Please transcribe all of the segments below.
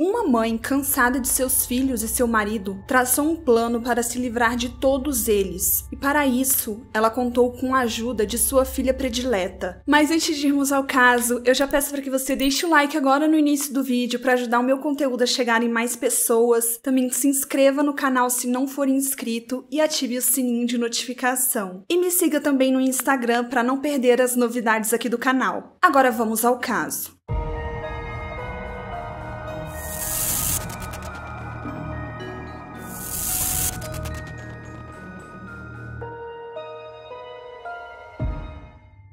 Uma mãe cansada de seus filhos e seu marido traçou um plano para se livrar de todos eles, e para isso ela contou com a ajuda de sua filha predileta. Mas antes de irmos ao caso, eu já peço para que você deixe o like agora no início do vídeo para ajudar o meu conteúdo a chegar em mais pessoas. Também se inscreva no canal se não for inscrito e ative o sininho de notificação. E me siga também no Instagram para não perder as novidades aqui do canal. Agora vamos ao caso.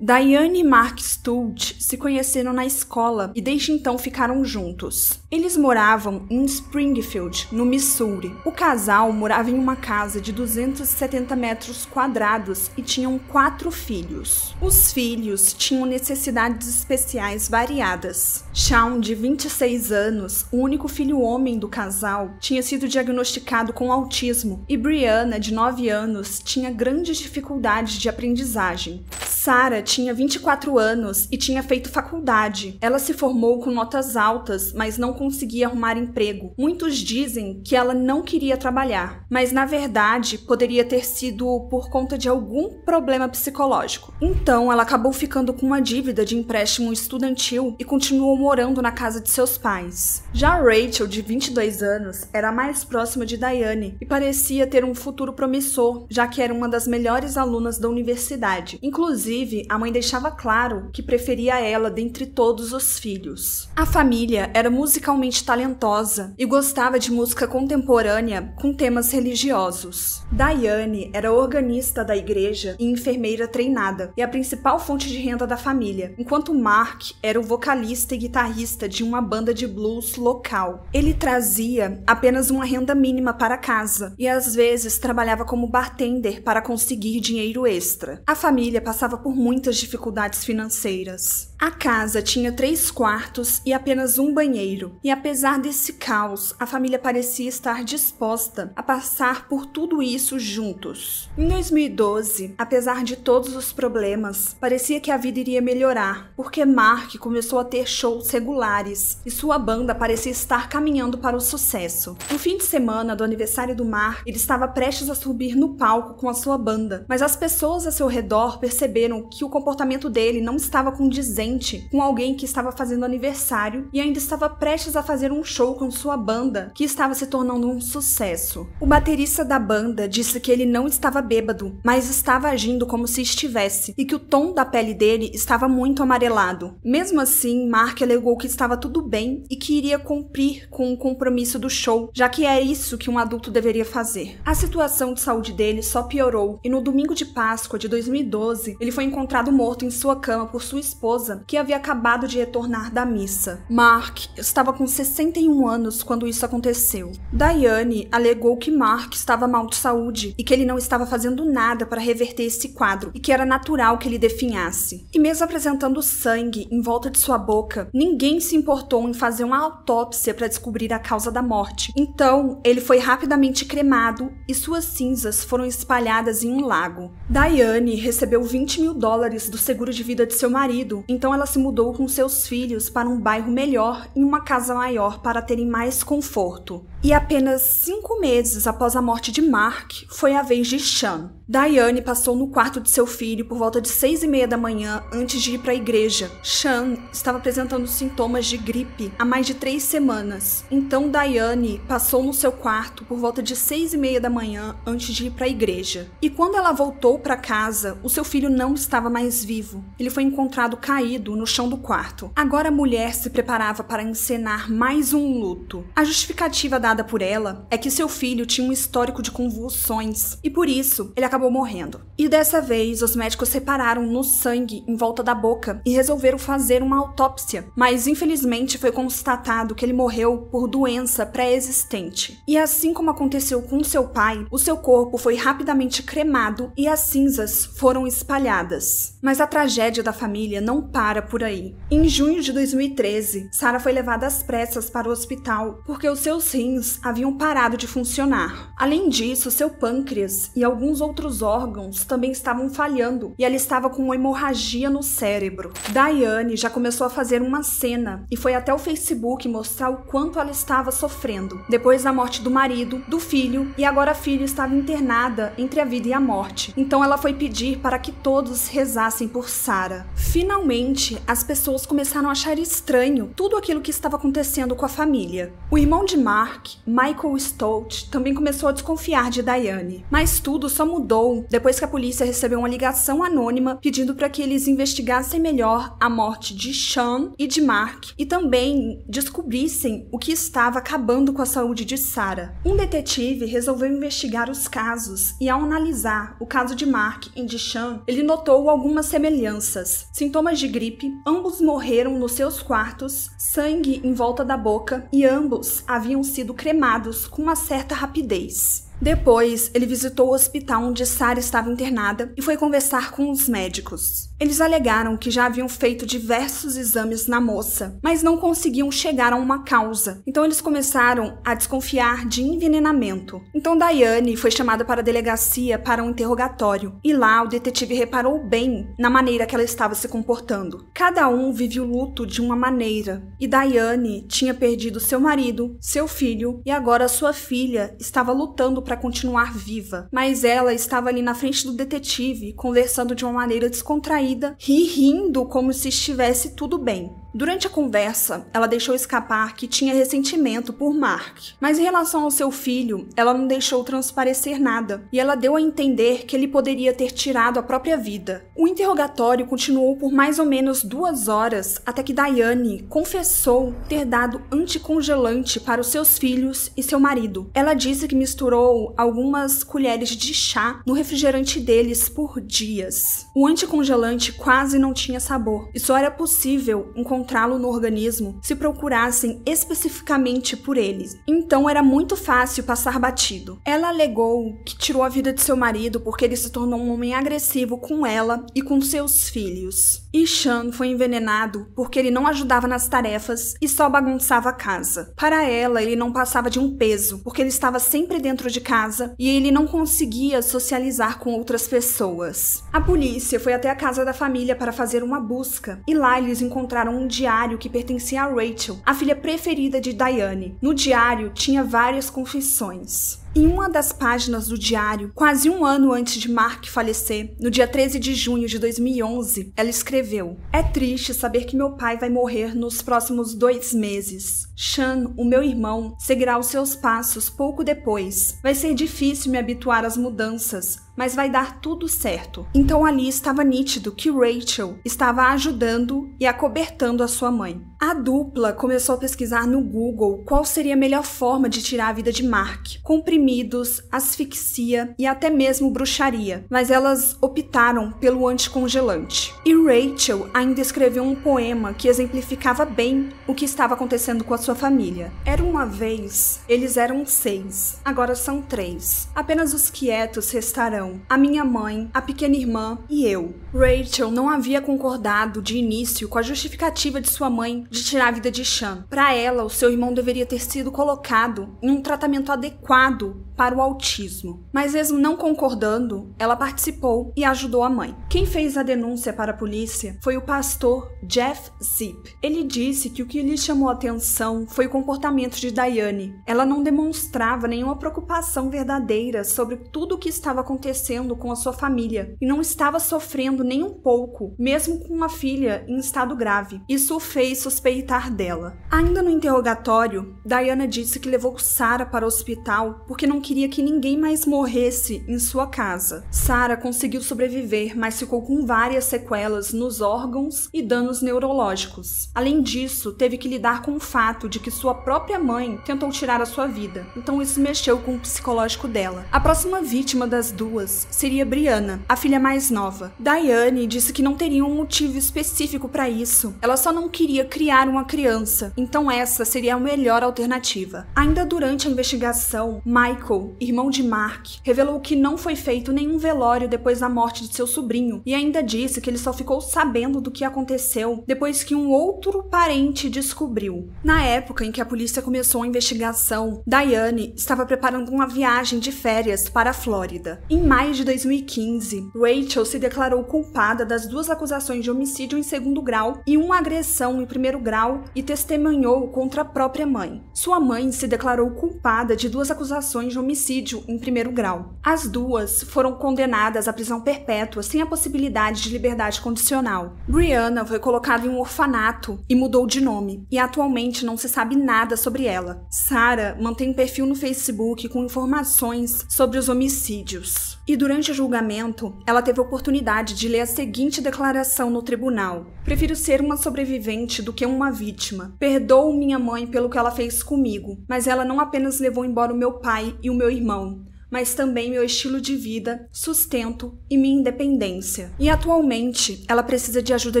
Diane e Mark Stultz se conheceram na escola e desde então ficaram juntos. Eles moravam em Springfield, no Missouri. O casal morava em uma casa de 270 metros quadrados e tinham 4 filhos. Os filhos tinham necessidades especiais variadas. Sean, de 26 anos, o único filho homem do casal, tinha sido diagnosticado com autismo, e Brianna, de 9 anos, tinha grandes dificuldades de aprendizagem. Sarah tinha 24 anos e tinha feito faculdade. Ela se formou com notas altas, mas não conseguia arrumar emprego. Muitos dizem que ela não queria trabalhar, mas na verdade poderia ter sido por conta de algum problema psicológico. Então ela acabou ficando com uma dívida de empréstimo estudantil e continuou morando na casa de seus pais. Já Rachel, de 22 anos, era a mais próxima de Diane e parecia ter um futuro promissor, já que era uma das melhores alunas da universidade. Inclusive, a mãe deixava claro que preferia ela dentre todos os filhos. A família era musicalmente talentosa e gostava de música contemporânea com temas religiosos. Diane era organista da igreja e enfermeira treinada, e a principal fonte de renda da família, enquanto Mark era o vocalista e guitarrista de uma banda de blues local. Ele trazia apenas uma renda mínima para casa e às vezes trabalhava como bartender para conseguir dinheiro extra. A família passava por muitas dificuldades financeiras. A casa tinha 3 quartos e apenas um banheiro, e apesar desse caos, a família parecia estar disposta a passar por tudo isso juntos. Em 2012, apesar de todos os problemas, parecia que a vida iria melhorar, porque Mark começou a ter shows regulares e sua banda parecia estar caminhando para o sucesso. No fim de semana do aniversário do Mark, ele estava prestes a subir no palco com a sua banda, mas as pessoas a seu redor perceberam que o comportamento dele não estava condizente com alguém que estava fazendo aniversário e ainda estava prestes a fazer um show com sua banda, que estava se tornando um sucesso. O baterista da banda disse que ele não estava bêbado, mas estava agindo como se estivesse, e que o tom da pele dele estava muito amarelado. Mesmo assim, Mark alegou que estava tudo bem e que iria cumprir com o compromisso do show, já que é isso que um adulto deveria fazer. A situação de saúde dele só piorou, e no domingo de Páscoa de 2012, ele foi encontrado morto em sua cama por sua esposa, que havia acabado de retornar da missa. Mark estava com 61 anos quando isso aconteceu. Diane alegou que Mark estava mal de saúde e que ele não estava fazendo nada para reverter esse quadro e que era natural que ele definhasse. E mesmo apresentando sangue em volta de sua boca, ninguém se importou em fazer uma autópsia para descobrir a causa da morte. Então, ele foi rapidamente cremado e suas cinzas foram espalhadas em um lago. Diane recebeu $20 mil do seguro de vida de seu marido, então ela se mudou com seus filhos para um bairro melhor em uma casa maior para terem mais conforto. E apenas 5 meses após a morte de Mark, foi a vez de Sean. Diane passou no quarto de seu filho por volta de 6h30 da manhã antes de ir para a igreja. Sean estava apresentando sintomas de gripe há mais de 3 semanas. Então Diane passou no seu quarto por volta de 6h30 da manhã antes de ir para a igreja. E quando ela voltou para casa, o seu filho não estava mais vivo. Ele foi encontrado caído no chão do quarto. Agora a mulher se preparava para encenar mais um luto. A justificativa dada por ela é que seu filho tinha um histórico de convulsões e por isso ele acabou morrendo. E dessa vez os médicos repararam no sangue em volta da boca e resolveram fazer uma autópsia, mas infelizmente foi constatado que ele morreu por doença pré-existente. E assim como aconteceu com seu pai, o seu corpo foi rapidamente cremado e as cinzas foram espalhadas. envenenadas. Mas a tragédia da família não para por aí. Em junho de 2013, Sarah foi levada às pressas para o hospital porque os seus rins haviam parado de funcionar. Além disso, seu pâncreas e alguns outros órgãos também estavam falhando e ela estava com uma hemorragia no cérebro. Diane já começou a fazer uma cena e foi até o Facebook mostrar o quanto ela estava sofrendo. Depois da morte do marido, do filho, e agora a filha estava internada entre a vida e a morte. Então ela foi pedir para que todos rezassem por Sarah. Finalmente, as pessoas começaram a achar estranho tudo aquilo que estava acontecendo com a família. O irmão de Mark, Michael Stout, também começou a desconfiar de Diane. Mas tudo só mudou depois que a polícia recebeu uma ligação anônima pedindo para que eles investigassem melhor a morte de Sean e de Mark e também descobrissem o que estava acabando com a saúde de Sarah. Um detetive resolveu investigar os casos e, ao analisar o caso de Mark e de Sean, ele notou algumas semelhanças. Sintomas de gripe, ambos morreram nos seus quartos, sangue em volta da boca e ambos haviam sido cremados com uma certa rapidez. Depois, ele visitou o hospital onde Sarah estava internada e foi conversar com os médicos. Eles alegaram que já haviam feito diversos exames na moça, mas não conseguiam chegar a uma causa. Então eles começaram a desconfiar de envenenamento. Então Diane foi chamada para a delegacia para um interrogatório. E lá o detetive reparou bem na maneira que ela estava se comportando. Cada um vive o luto de uma maneira. E Diane tinha perdido seu marido, seu filho e agora sua filha estava lutando para continuar viva. Mas ela estava ali na frente do detetive, conversando de uma maneira descontraída e rindo como se estivesse tudo bem. Durante a conversa, ela deixou escapar que tinha ressentimento por Mark, mas em relação ao seu filho, ela não deixou transparecer nada, e ela deu a entender que ele poderia ter tirado a própria vida. O interrogatório continuou por mais ou menos 2 horas, até que Diane confessou ter dado anticongelante para os seus filhos e seu marido. Ela disse que misturou algumas colheres de chá no refrigerante deles por dias. O anticongelante quase não tinha sabor, e só era possível encontrá-lo no organismo se procurassem especificamente por eles. Então era muito fácil passar batido. Ela alegou que tirou a vida de seu marido porque ele se tornou um homem agressivo com ela e com seus filhos. E Sean foi envenenado porque ele não ajudava nas tarefas e só bagunçava a casa. Para ela, ele não passava de um peso, porque ele estava sempre dentro de casa e ele não conseguia socializar com outras pessoas. A polícia foi até a casa da família para fazer uma busca e lá eles encontraram um diário que pertencia a Rachel, a filha preferida de Diane. No diário tinha várias confissões. Em uma das páginas do diário, quase 1 ano antes de Mark falecer, no dia 13 de junho de 2011, ela escreveu: "É triste saber que meu pai vai morrer nos próximos 2 meses. Sean, o meu irmão, seguirá os seus passos pouco depois. Vai ser difícil me habituar às mudanças, mas vai dar tudo certo." Então ali estava nítido que Rachel estava ajudando e acobertando a sua mãe. A dupla começou a pesquisar no Google qual seria a melhor forma de tirar a vida de Mark: comprimidos, asfixia e até mesmo bruxaria, mas elas optaram pelo anticongelante. E Rachel ainda escreveu um poema que exemplificava bem o que estava acontecendo com a sua família. Era uma vez, eles eram 6, agora são 3. Apenas os quietos restarão: a minha mãe, a pequena irmã e eu. Rachel não havia concordado de início com a justificativa de sua mãe de tirar a vida de Sean. Para ela, o seu irmão deveria ter sido colocado em um tratamento adequado para o autismo. Mas mesmo não concordando, ela participou e ajudou a mãe. Quem fez a denúncia para a polícia foi o pastor Jeff Zip. Ele disse que o que lhe chamou a atenção foi o comportamento de Diane. Ela não demonstrava nenhuma preocupação verdadeira sobre tudo o que estava acontecendo com a sua família e não estava sofrendo nem um pouco, mesmo com uma filha em estado grave. Isso o fez suspeitar dela. Ainda no interrogatório, Diana disse que levou Sarah para o hospital porque não queria que ninguém mais morresse em sua casa. Sarah conseguiu sobreviver, mas ficou com várias sequelas nos órgãos e danos neurológicos. Além disso, teve que lidar com o fato de que sua própria mãe tentou tirar a sua vida, então isso mexeu com o psicológico dela. A próxima vítima das duas seria Brianna, a filha mais nova. Diane disse que não teria um motivo específico para isso, ela só não queria criar uma criança, então essa seria a melhor alternativa. Ainda durante a investigação, Michael Randall, irmão de Mark, revelou que não foi feito nenhum velório depois da morte de seu sobrinho e ainda disse que ele só ficou sabendo do que aconteceu depois que um outro parente descobriu. Na época em que a polícia começou a investigação, Diane estava preparando uma viagem de férias para a Flórida. Em maio de 2015, Rachel se declarou culpada das 2 acusações de homicídio em 2º grau e uma agressão em 1º grau e testemunhou contra a própria mãe. Sua mãe se declarou culpada de 2 acusações de homicídio em 1º grau. As 2 foram condenadas à prisão perpétua sem a possibilidade de liberdade condicional. Brianna foi colocada em um orfanato e mudou de nome, e atualmente não se sabe nada sobre ela. Sarah mantém um perfil no Facebook com informações sobre os homicídios. E durante o julgamento, ela teve a oportunidade de ler a seguinte declaração no tribunal: "Prefiro ser uma sobrevivente do que uma vítima. Perdoo minha mãe pelo que ela fez comigo, mas ela não apenas levou embora o meu pai e o meu irmão, mas também meu estilo de vida, sustento e minha independência. E atualmente, ela precisa de ajuda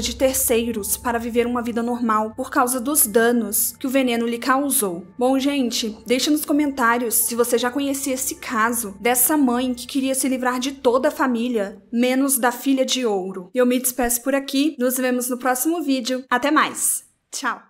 de terceiros para viver uma vida normal por causa dos danos que o veneno lhe causou." Bom, gente, deixa nos comentários se você já conhecia esse caso dessa mãe que queria se livrar de toda a família, menos da filha de ouro. Eu me despeço por aqui, nos vemos no próximo vídeo. Até mais! Tchau!